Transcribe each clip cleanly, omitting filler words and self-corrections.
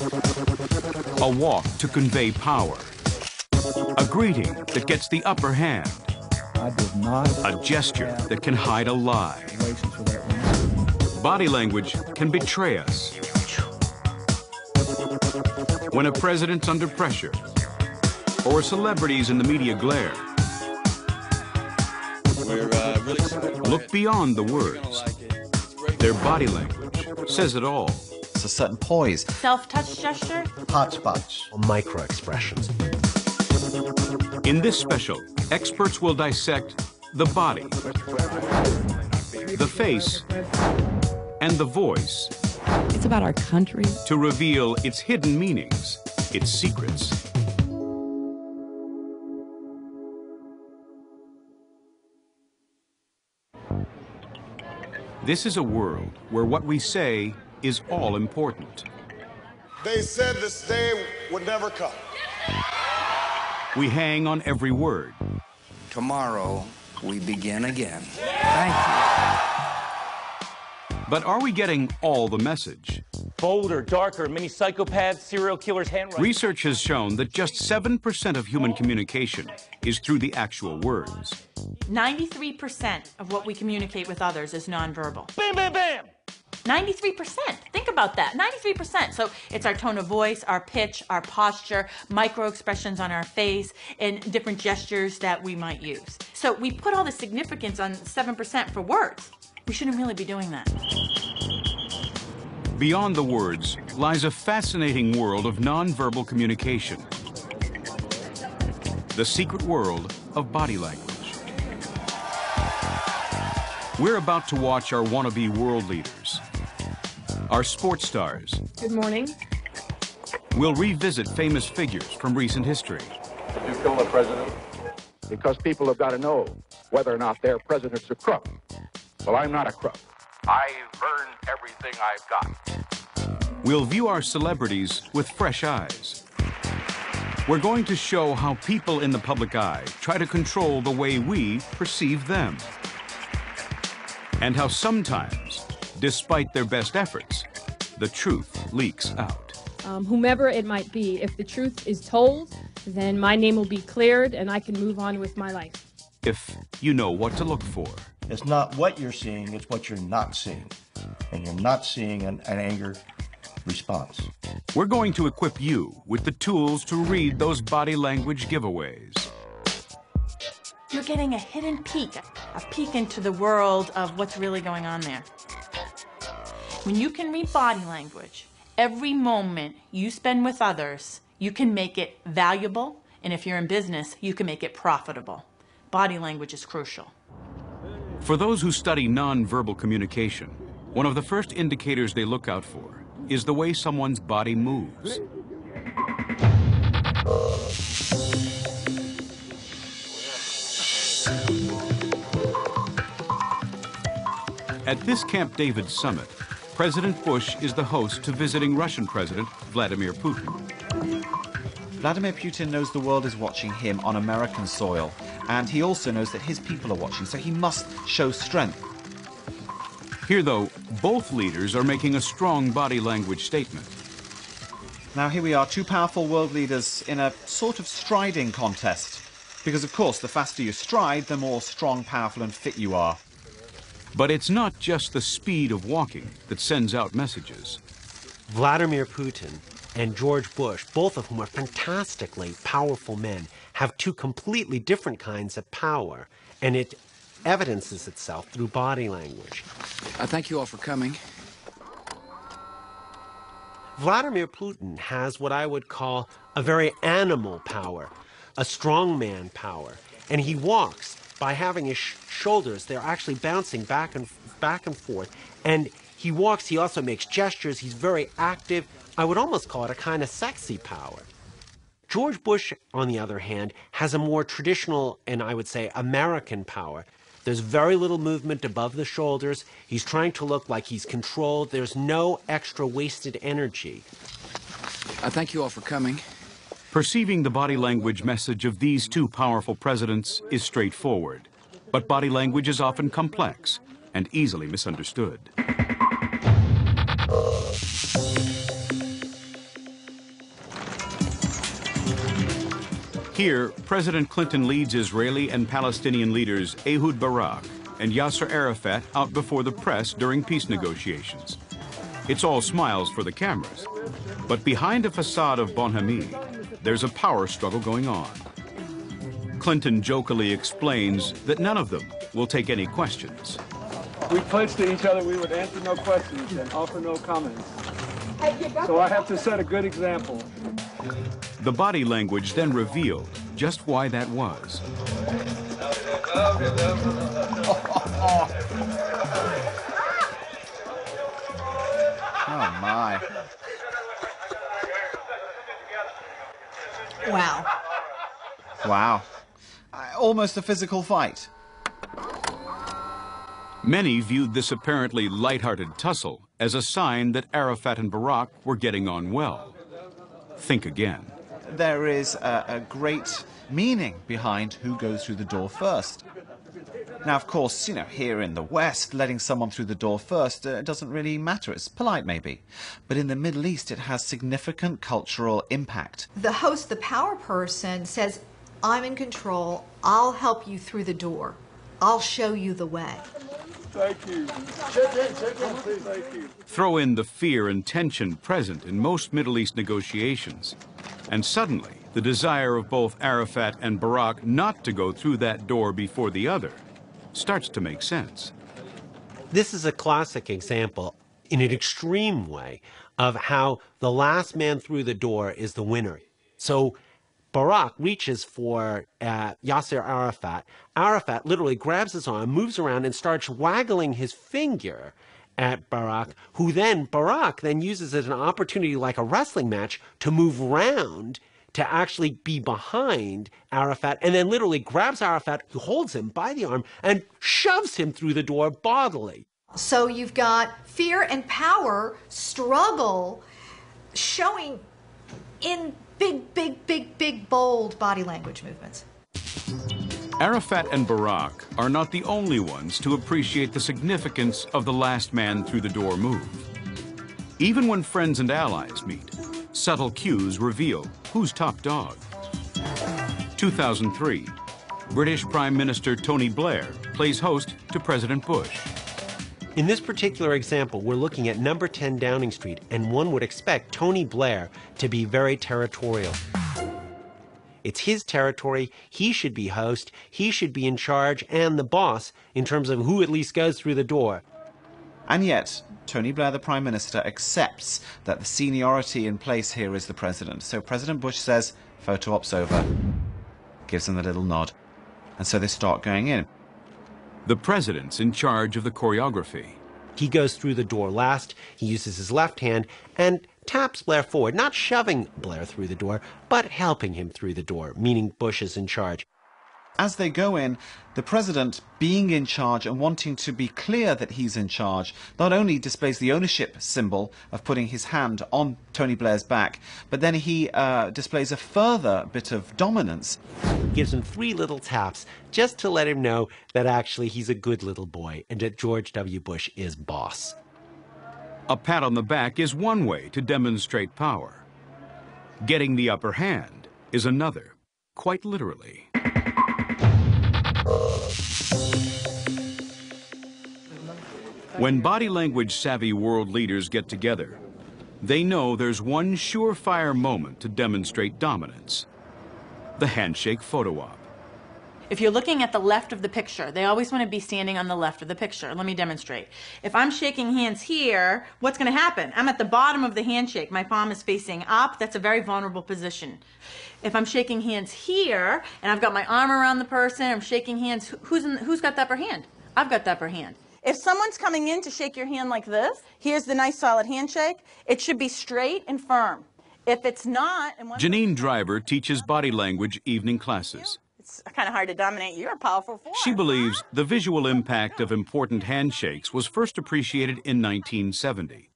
A walk to convey power. A greeting that gets the upper hand. I did not. A gesture that can hide a lie. Body language can betray us. When a president's under pressure, or celebrities in the media glare. Look beyond the words. Their body language says it all. It's a certain poise. Self-touch gesture? Hot spots. Micro expressions. In this special, experts will dissect the body, the face, and the voice. It's about our country. To reveal its hidden meanings, its secrets. This is a world where what we say is all important. They said this day would never come. We hang on every word. Tomorrow, we begin again. Thank you. But are we getting all the message? Bolder, darker, many psychopaths, serial killers, handwriting. Research has shown that just 7% of human communication is through the actual words. 93% of what we communicate with others is nonverbal. Bam, bam, bam! 93%. Think about that. 93%. So it's our tone of voice, our pitch, our posture, micro expressions on our face, and different gestures that we might use. So we put all the significance on 7% for words. We shouldn't really be doing that. Beyond the words lies a fascinating world of nonverbal communication. The secret world of body language. We're about to watch our wannabe world leaders, our sports stars. Good morning. We'll revisit famous figures from recent history. Did you kill the president? Because people have got to know whether or not their president's a crook. Well, I'm not a crook. I've earned everything I've got. We'll view our celebrities with fresh eyes. We're going to show how people in the public eye try to control the way we perceive them. And how sometimes, despite their best efforts, the truth leaks out. Whomever it might be, if the truth is told, then my name will be cleared and I can move on with my life. If you know what to look for. It's not what you're seeing, it's what you're not seeing. And you're not seeing an anger response. We're going to equip you with the tools to read those body language giveaways. You're getting a hidden peek, a peek into the world of what's really going on there. When you can read body language, every moment you spend with others, you can make it valuable, and if you're in business, you can make it profitable. Body language is crucial. For those who study nonverbal communication, one of the first indicators they look out for is the way someone's body moves. At this Camp David summit, President Bush is the host to visiting Russian President Vladimir Putin. Vladimir Putin knows the world is watching him on American soil, and he also knows that his people are watching, so he must show strength. Here, though, both leaders are making a strong body language statement. Now here we are, two powerful world leaders in a sort of striding contest. Because, of course, the faster you stride, the more strong, powerful, and fit you are. But it's not just the speed of walking that sends out messages. Vladimir Putin and George Bush, both of whom are fantastically powerful men, have two completely different kinds of power, and it evidences itself through body language. I thank you all for coming. Vladimir Putin has what I would call a very animal power, a strongman power, and he walks by having his shoulders, they're actually bouncing back and forth, and he walks, he also makes gestures, he's very active. I would almost call it a kind of sexy power. George Bush, on the other hand, has a more traditional and I would say American power. There's very little movement above the shoulders. He's trying to look like he's controlled. There's no extra wasted energy. I thank you all for coming. Perceiving the body language message of these two powerful presidents is straightforward, but body language is often complex and easily misunderstood. Here, President Clinton leads Israeli and Palestinian leaders Ehud Barak and Yasser Arafat out before the press during peace negotiations. It's all smiles for the cameras. But behind a facade of bonhomie, there's a power struggle going on. Clinton jokingly explains that none of them will take any questions. We pledged to each other we would answer no questions and offer no comments. So I have to set a good example. The body language then revealed just why that was. Oh, my. Wow. Wow. Almost a physical fight. Many viewed this apparently lighthearted tussle as a sign that Arafat and Barak were getting on well. Think again. There is a great meaning behind who goes through the door first. Now, of course, you know, here in the West, letting someone through the door first doesn't really matter. It's polite, maybe. But in the Middle East, it has significant cultural impact. The host, the power person, says, I'm in control. I'll help you through the door. I'll show you the way. Thank you. Check in, please. Thank you. Throw in the fear and tension present in most Middle East negotiations, and suddenly the desire of both Arafat and Barak not to go through that door before the other starts to make sense. This is a classic example, in an extreme way, of how the last man through the door is the winner. So Barak reaches for Yasser Arafat. Arafat literally grabs his arm, moves around, and starts waggling his finger at Barak, Barak then uses it as an opportunity, like a wrestling match, to move round to actually be behind Arafat, and then literally grabs Arafat, who holds him by the arm, and shoves him through the door bodily. So you've got fear and power struggle showing in big, bold body language movements. Arafat and Barak are not the only ones to appreciate the significance of the last man through the door move. Even when friends and allies meet, subtle cues reveal who's top dog. 2003, British Prime Minister Tony Blair plays host to President Bush. In this particular example, we're looking at number 10 Downing Street, and one would expect Tony Blair to be very territorial. It's his territory, he should be host, he should be in charge and the boss in terms of who at least goes through the door. And yet, Tony Blair, the Prime Minister, accepts that the seniority in place here is the President. So President Bush says, photo op's over, gives them the little nod. And so they start going in. The President's in charge of the choreography. He goes through the door last, he uses his left hand, and taps Blair forward, not shoving Blair through the door, but helping him through the door, meaning Bush is in charge. As they go in, the President, being in charge and wanting to be clear that he's in charge, not only displays the ownership symbol of putting his hand on Tony Blair's back, but then he displays a further bit of dominance. Gives him 3 little taps just to let him know that actually he's a good little boy and that George W. Bush is boss. A pat on the back is one way to demonstrate power. Getting the upper hand is another, quite literally. When body language savvy world leaders get together, they know there's one surefire moment to demonstrate dominance: the handshake photo op. If you're looking at the left of the picture, they always want to be standing on the left of the picture. Let me demonstrate. If I'm shaking hands here, what's going to happen? I'm at the bottom of the handshake. My palm is facing up. That's a very vulnerable position. If I'm shaking hands here, and I've got my arm around the person, I'm shaking hands, who's got the upper hand? I've got the upper hand. If someone's coming in to shake your hand like this, here's the nice solid handshake. It should be straight and firm. If it's not... Janine Driver teaches body language evening classes. It's kind of hard to dominate. You're a powerful force. She believes the visual impact of important handshakes was first appreciated in 1970,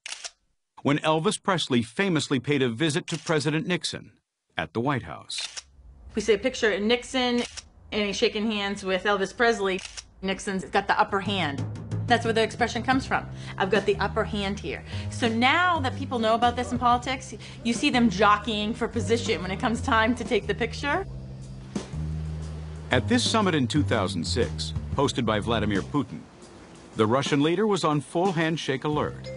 when Elvis Presley famously paid a visit to President Nixon at the White House. We see a picture of Nixon, and he's shaking hands with Elvis Presley. Nixon's got the upper hand. That's where the expression comes from. I've got the upper hand here. So now that people know about this in politics, you see them jockeying for position when it comes time to take the picture. At this summit in 2006, hosted by Vladimir Putin, the Russian leader was on full handshake alert.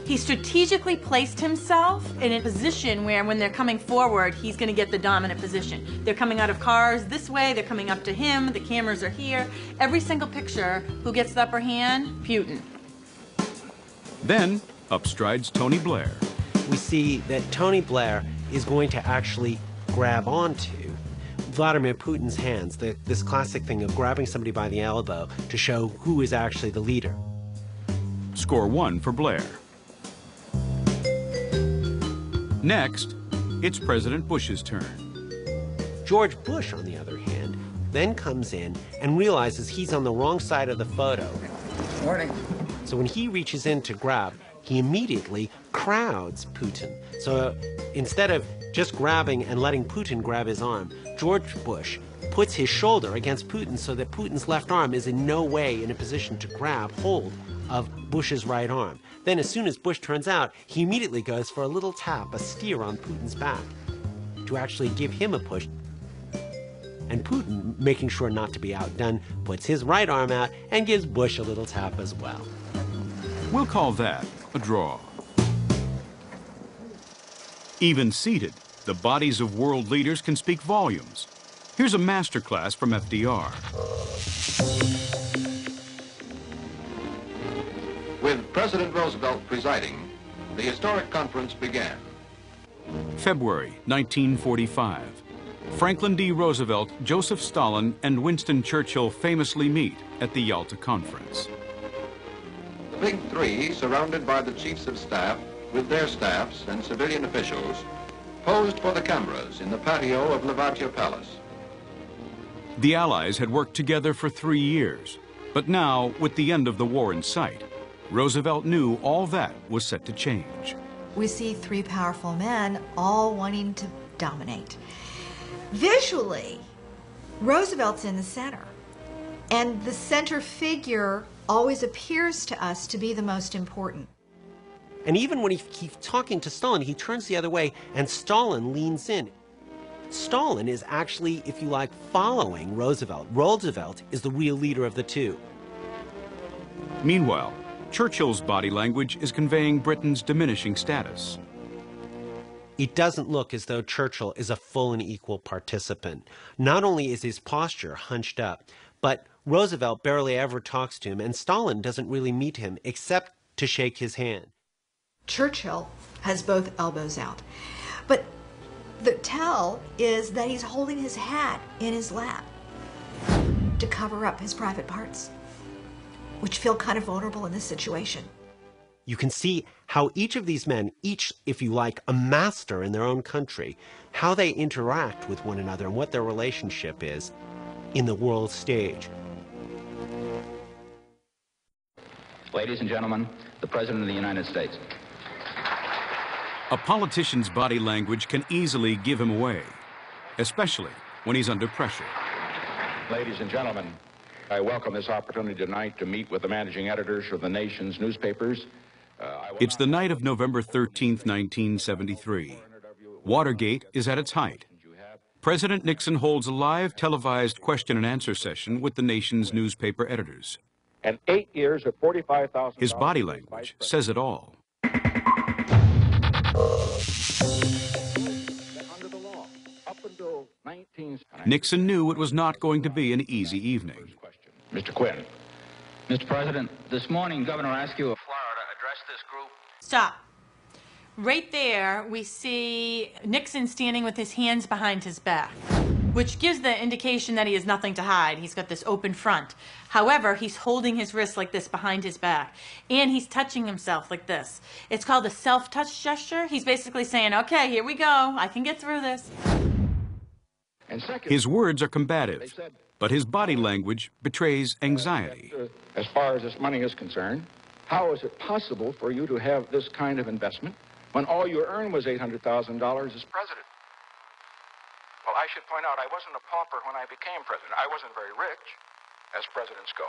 He strategically placed himself in a position where when they're coming forward, he's going to get the dominant position. They're coming out of cars this way, they're coming up to him, the cameras are here. Every single picture, who gets the upper hand? Putin. Then, up strides Tony Blair. We see that Tony Blair is going to actually grab onto Vladimir Putin's hands, this classic thing of grabbing somebody by the elbow to show who is actually the leader. Score 1 for Blair. Next, it's President Bush's turn. George Bush, on the other hand, then comes in and realizes he's on the wrong side of the photo. Morning. So when he reaches in to grab, he immediately crowds Putin. So instead of just grabbing and letting Putin grab his arm, George Bush puts his shoulder against Putin so that Putin's left arm is in no way in a position to grab hold of Bush's right arm. Then as soon as Bush turns out, he immediately goes for a little tap, a steer on Putin's back to actually give him a push. And Putin, making sure not to be outdone, puts his right arm out and gives Bush a little tap as well. We'll call that a draw. Even seated, the bodies of world leaders can speak volumes. Here's a masterclass from FDR. With President Roosevelt presiding, the historic conference began. February 1945. Franklin D. Roosevelt, Joseph Stalin, and Winston Churchill famously meet at the Yalta Conference. The Big Three, surrounded by the chiefs of staff, with their staffs and civilian officials, posed for the cameras in the patio of Lavatia Palace. The Allies had worked together for 3 years, but now, with the end of the war in sight, Roosevelt knew all that was set to change. We see three powerful men all wanting to dominate. Visually, Roosevelt's in the center, and the center figure always appears to us to be the most important. And even when he's talking to Stalin, he turns the other way, and Stalin leans in. Stalin is actually, if you like, following Roosevelt. Roosevelt is the real leader of the two. Meanwhile, Churchill's body language is conveying Britain's diminishing status. It doesn't look as though Churchill is a full and equal participant. Not only is his posture hunched up, but Roosevelt barely ever talks to him, and Stalin doesn't really meet him except to shake his hand. Churchill has both elbows out, but the tell is that he's holding his hat in his lap to cover up his private parts, which feel kind of vulnerable in this situation. You can see how each of these men, each, if you like, a master in their own country, how they interact with one another and what their relationship is in the world stage. Ladies and gentlemen, the President of the United States. A politician's body language can easily give him away, especially when he's under pressure. Ladies and gentlemen, I welcome this opportunity tonight to meet with the managing editors of the nation's newspapers. It's the night of November 13th, 1973. Watergate is at its height. President Nixon holds a live televised question and answer session with the nation's newspaper editors. And 8 years of $45,000. His body language says it all. Nixon knew it was not going to be an easy evening. Mr. Quinn. Mr. President, this morning Governor Askew of Florida addressed this group. Stop. Right there, we see Nixon standing with his hands behind his back, which gives the indication that he has nothing to hide. He's got this open front. However, he's holding his wrist like this behind his back, and he's touching himself like this. It's called a self-touch gesture. He's basically saying, okay, here we go. I can get through this. His words are combative, but his body language betrays anxiety. As far as this money is concerned, how is it possible for you to have this kind of investment when all you earned was $800,000 as president? Well, I should point out I wasn't a pauper when I became president. I wasn't very rich, as presidents go.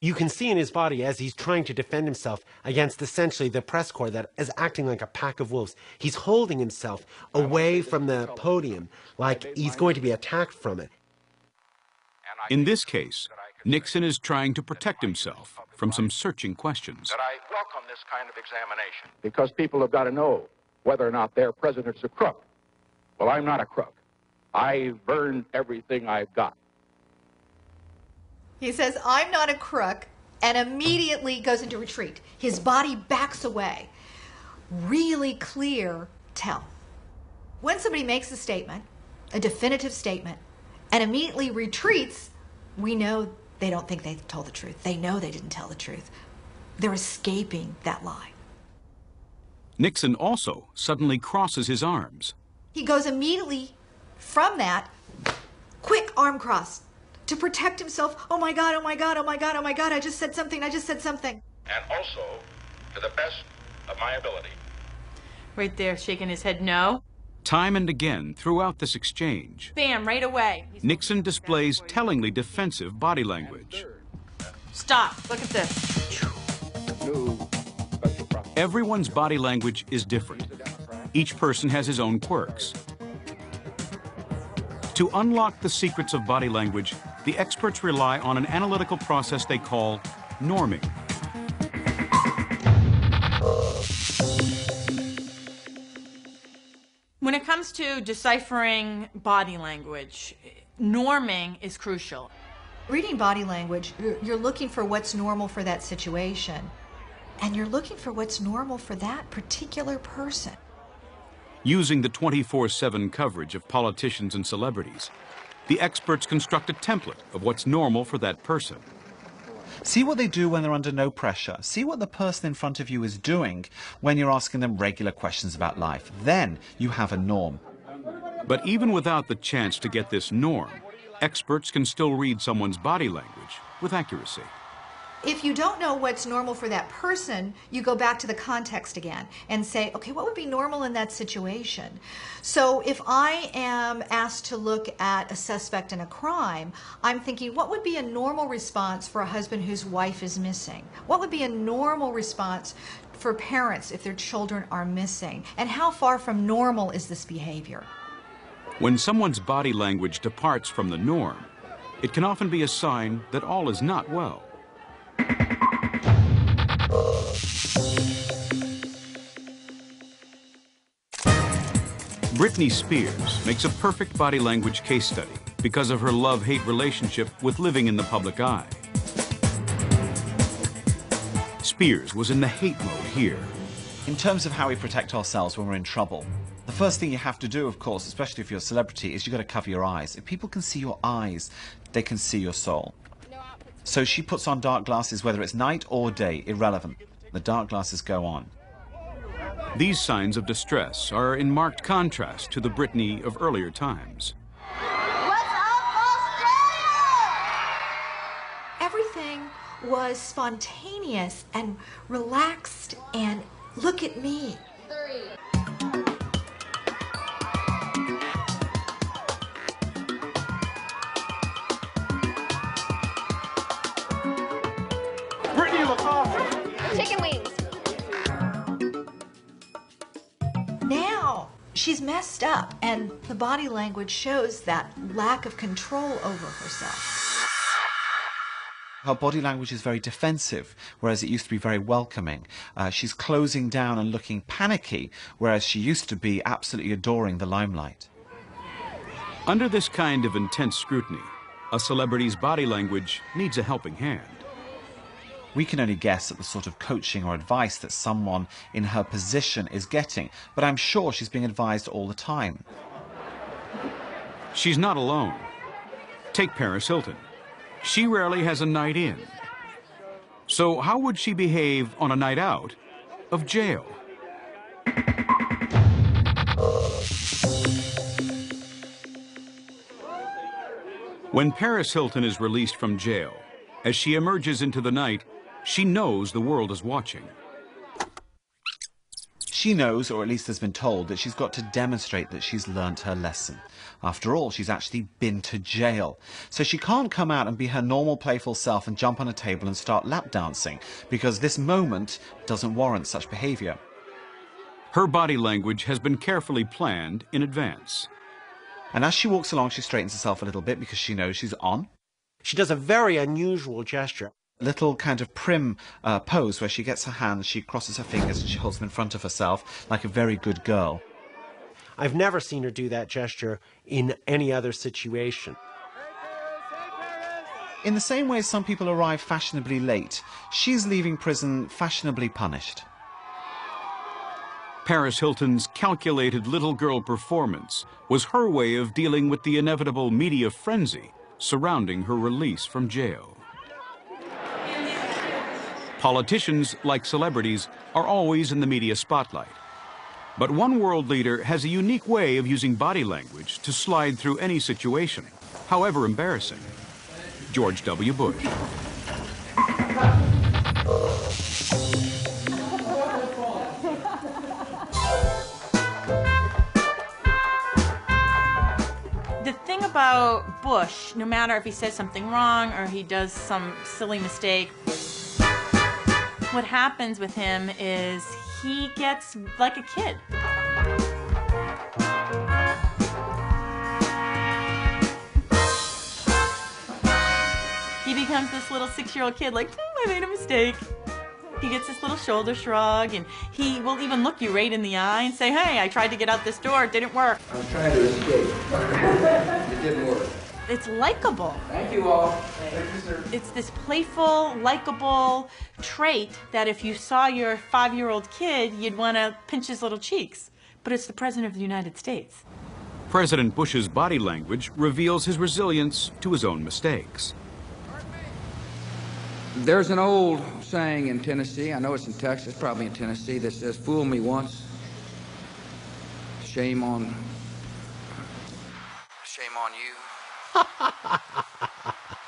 You can see in his body as he's trying to defend himself against essentially the press corps that is acting like a pack of wolves. He's holding himself away from the podium like he's going to be attacked from it. In this case, Nixon is trying to protect himself from some searching questions. That I welcome this kind of examination because people have got to know whether or not their president's a crook. Well, I'm not a crook. I've earned everything I've got. He says, I'm not a crook, and immediately goes into retreat. His body backs away. Really clear tell. When somebody makes a statement, a definitive statement, and immediately retreats, we know they don't think they told the truth. They know they didn't tell the truth. They're escaping that lie. Nixon also suddenly crosses his arms. He goes immediately from that, quick arm cross, to protect himself. Oh my God, oh my God, oh my God, oh my God, I just said something, I just said something. And also, to the best of my ability. Right there, shaking his head no. Time and again throughout this exchange, Bam, right away. Nixon displays tellingly defensive body language. Stop, look at this. Everyone's body language is different. Each person has his own quirks. To unlock the secrets of body language, the experts rely on an analytical process they call norming. When it comes to deciphering body language, norming is crucial. Reading body language, you're looking for what's normal for that situation. And you're looking for what's normal for that particular person. Using the 24/7 coverage of politicians and celebrities, the experts construct a template of what's normal for that person. See what they do when they're under no pressure. See what the person in front of you is doing when you're asking them regular questions about life. Then you have a norm. But even without the chance to get this norm, experts can still read someone's body language with accuracy. If you don't know what's normal for that person, you go back to the context again and say, okay, what would be normal in that situation? So if I am asked to look at a suspect in a crime, I'm thinking, what would be a normal response for a husband whose wife is missing? What would be a normal response for parents if their children are missing? And how far from normal is this behavior? When someone's body language departs from the norm, it can often be a sign that all is not well. Britney Spears makes a perfect body language case study because of her love-hate relationship with living in the public eye. Spears was in the hate mode here. In terms of how we protect ourselves when we're in trouble, the first thing you have to do, of course, especially if you're a celebrity, is you've got to cover your eyes. If people can see your eyes, they can see your soul. So she puts on dark glasses, whether it's night or day, irrelevant. The dark glasses go on. These signs of distress are in marked contrast to the Britney of earlier times. Everything was spontaneous and relaxed and look at me. Chicken wings. Now she's messed up, and the body language shows that lack of control over herself. Her body language is very defensive, whereas it used to be very welcoming. She's closing down and looking panicky, whereas she used to be absolutely adoring the limelight. Under this kind of intense scrutiny, a celebrity's body language needs a helping hand. We can only guess at the sort of coaching or advice that someone in her position is getting, but I'm sure she's being advised all the time. She's not alone. Take Paris Hilton. She rarely has a night in. So how would she behave on a night out of jail? When Paris Hilton is released from jail, as she emerges into the night, she knows the world is watching. She knows, or at least has been told, that she's got to demonstrate that she's learnt her lesson. After all, she's actually been to jail. So she can't come out and be her normal playful self and jump on a table and start lap dancing, because this moment doesn't warrant such behavior. Her body language has been carefully planned in advance. And as she walks along, she straightens herself a little bit because she knows she's on. She does a very unusual gesture. Little kind of prim pose where she gets her hands, she crosses her fingers and she holds them in front of herself like a very good girl. I've never seen her do that gesture in any other situation. In the same way some people arrive fashionably late, she's leaving prison fashionably punished. Paris Hilton's calculated little girl performance was her way of dealing with the inevitable media frenzy surrounding her release from jail. Politicians, like celebrities, are always in the media spotlight. But one world leader has a unique way of using body language to slide through any situation, however embarrassing. George W. Bush. The thing about Bush, no matter if he says something wrong or he does some silly mistake, what happens with him is he gets like a kid. He becomes this little 6-year-old kid like, I made a mistake. He gets this little shoulder shrug, and he will even look you right in the eye and say, hey, I tried to get out this door, it didn't work. I was trying to escape. It didn't work. It's likable. Thank you all. Thank you, sir. It's this playful, likable trait that if you saw your 5-year-old kid, you'd want to pinch his little cheeks. But it's the President of the United States. President Bush's body language reveals his resilience to his own mistakes. There's an old saying in Tennessee, I know it's in Texas, probably in Tennessee, that says, fool me once, shame on you.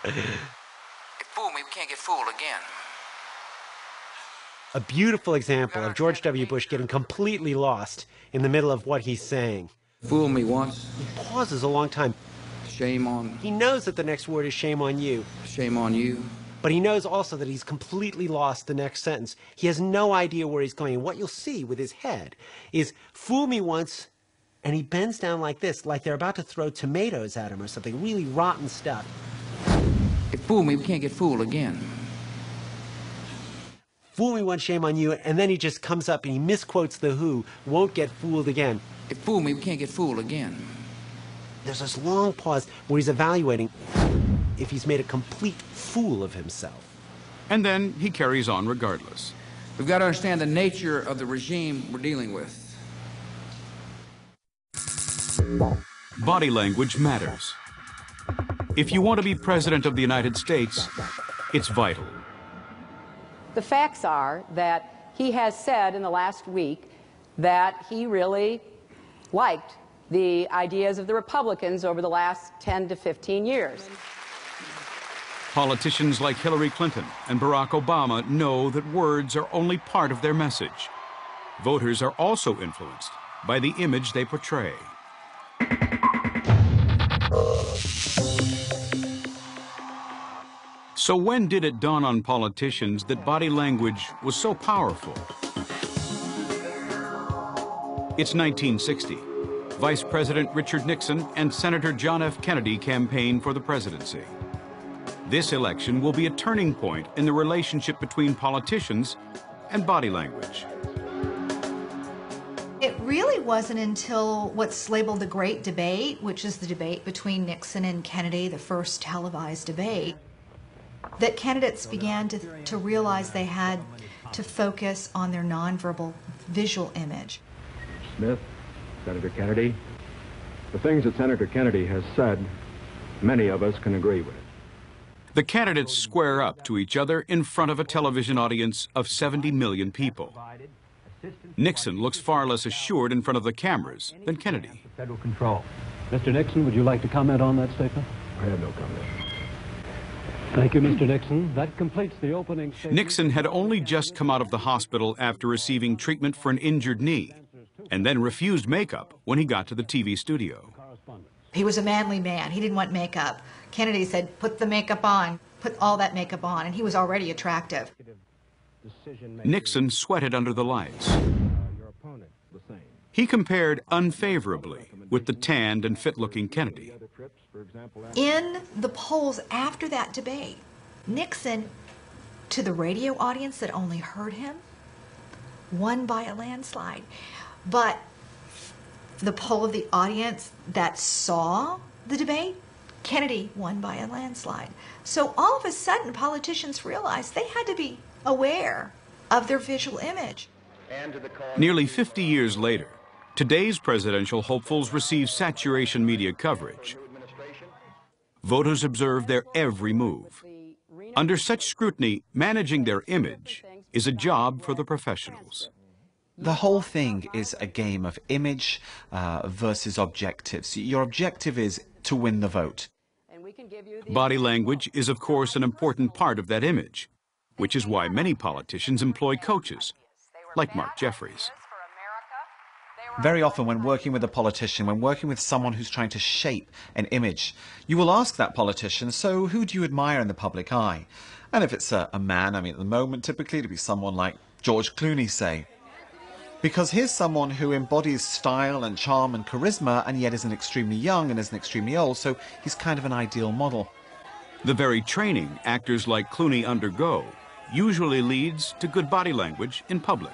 If fool me, we can't get fooled again. A beautiful example of George W. Bush getting completely lost in the middle of what he's saying. Fool me once. He pauses a long time. Shame on. He knows that the next word is shame on you. Shame on you. But he knows also that he's completely lost the next sentence. He has no idea where he's going. And what you'll see with his head is fool me once, and he bends down like this, like they're about to throw tomatoes at him or something, really rotten stuff. If fool me, we can't get fooled again. Fool me once, shame on you, and then he just comes up and he misquotes The Who, won't get fooled again. If fool me, we can't get fooled again. There's this long pause where he's evaluating if he's made a complete fool of himself. And then he carries on regardless. We've got to understand the nature of the regime we're dealing with. Body language matters. If you want to be President of the United States, it's vital. The facts are that he has said in the last week that he really liked the ideas of the Republicans over the last 10 to 15 years. Politicians like Hillary Clinton and Barack Obama know that words are only part of their message. Voters are also influenced by the image they portray. So when did it dawn on politicians that body language was so powerful? It's 1960. Vice President Richard Nixon and Senator John F. Kennedy campaigned for the presidency. This election will be a turning point in the relationship between politicians and body language. It really wasn't until what's labeled the Great Debate, which is the debate between Nixon and Kennedy, the first televised debate, that candidates began to realize they had to focus on their nonverbal visual image. Smith, Senator Kennedy, the things that Senator Kennedy has said, many of us can agree with. The candidates square up to each other in front of a television audience of 70 million people. Nixon looks far less assured in front of the cameras than Kennedy. Federal control. Mr. Nixon, would you like to comment on that statement? I have no comment. Thank you, Mr. Nixon. That completes the opening statement. Nixon had only just come out of the hospital after receiving treatment for an injured knee, and then refused makeup when he got to the TV studio. He was a manly man. He didn't want makeup. Kennedy said, put the makeup on, put all that makeup on, and he was already attractive. Nixon sweated under the lights. He compared unfavorably with the tanned and fit-looking Kennedy. In the polls after that debate, Nixon, to the radio audience that only heard him, won by a landslide. But the poll of the audience that saw the debate, Kennedy won by a landslide. So all of a sudden, politicians realized they had to be aware of their visual image. Nearly 50 years later, today's presidential hopefuls receive saturation media coverage. Voters observe their every move. Under such scrutiny, managing their image is a job for the professionals. The whole thing is a game of image versus objectives. Your objective is to win the vote. Body language is, of course, an important part of that image, which is why many politicians employ coaches, like Mark Jeffries. Very often when working with a politician, when working with someone who's trying to shape an image, you will ask that politician, so who do you admire in the public eye? And if it's a man, I mean, at the moment, typically it'd be someone like George Clooney, say. Because here's someone who embodies style and charm and charisma, and yet isn't extremely young and isn't extremely old, so he's kind of an ideal model. The very training actors like Clooney undergo usually leads to good body language in public.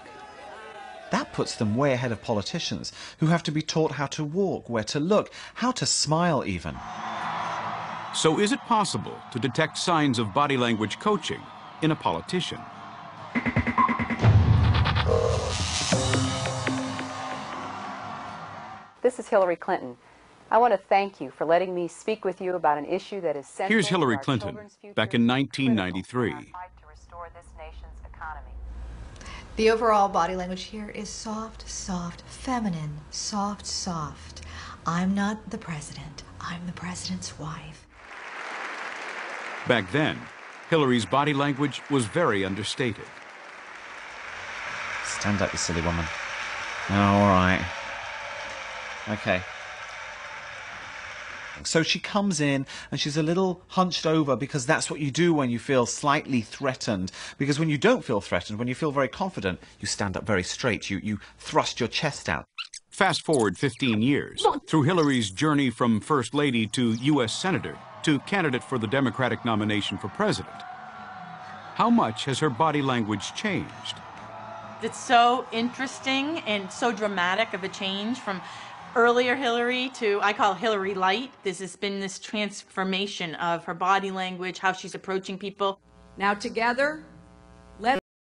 That puts them way ahead of politicians, who have to be taught how to walk, where to look, how to smile even. So is it possible to detect signs of body language coaching in a politician? This is Hillary Clinton. I want to thank you for letting me speak with you about an issue that is central. Here's Hillary Clinton back in 1993. The overall body language here is soft, soft, feminine, soft, soft. I'm not the president. I'm the president's wife. Back then, Hillary's body language was very understated. Stand up, you silly woman. Oh, all right. Okay. So she comes in and she's a little hunched over, because that's what you do when you feel slightly threatened. Because when you don't feel threatened, when you feel very confident, you stand up very straight. You thrust your chest out. Fast forward 15 years, through Hillary's journey from First Lady to U.S. Senator to candidate for the Democratic nomination for president. How much has her body language changed? It's so interesting and so dramatic of a change from earlier Hillary to, I call Hillary Light. This has been this transformation of her body language, how she's approaching people. Now together,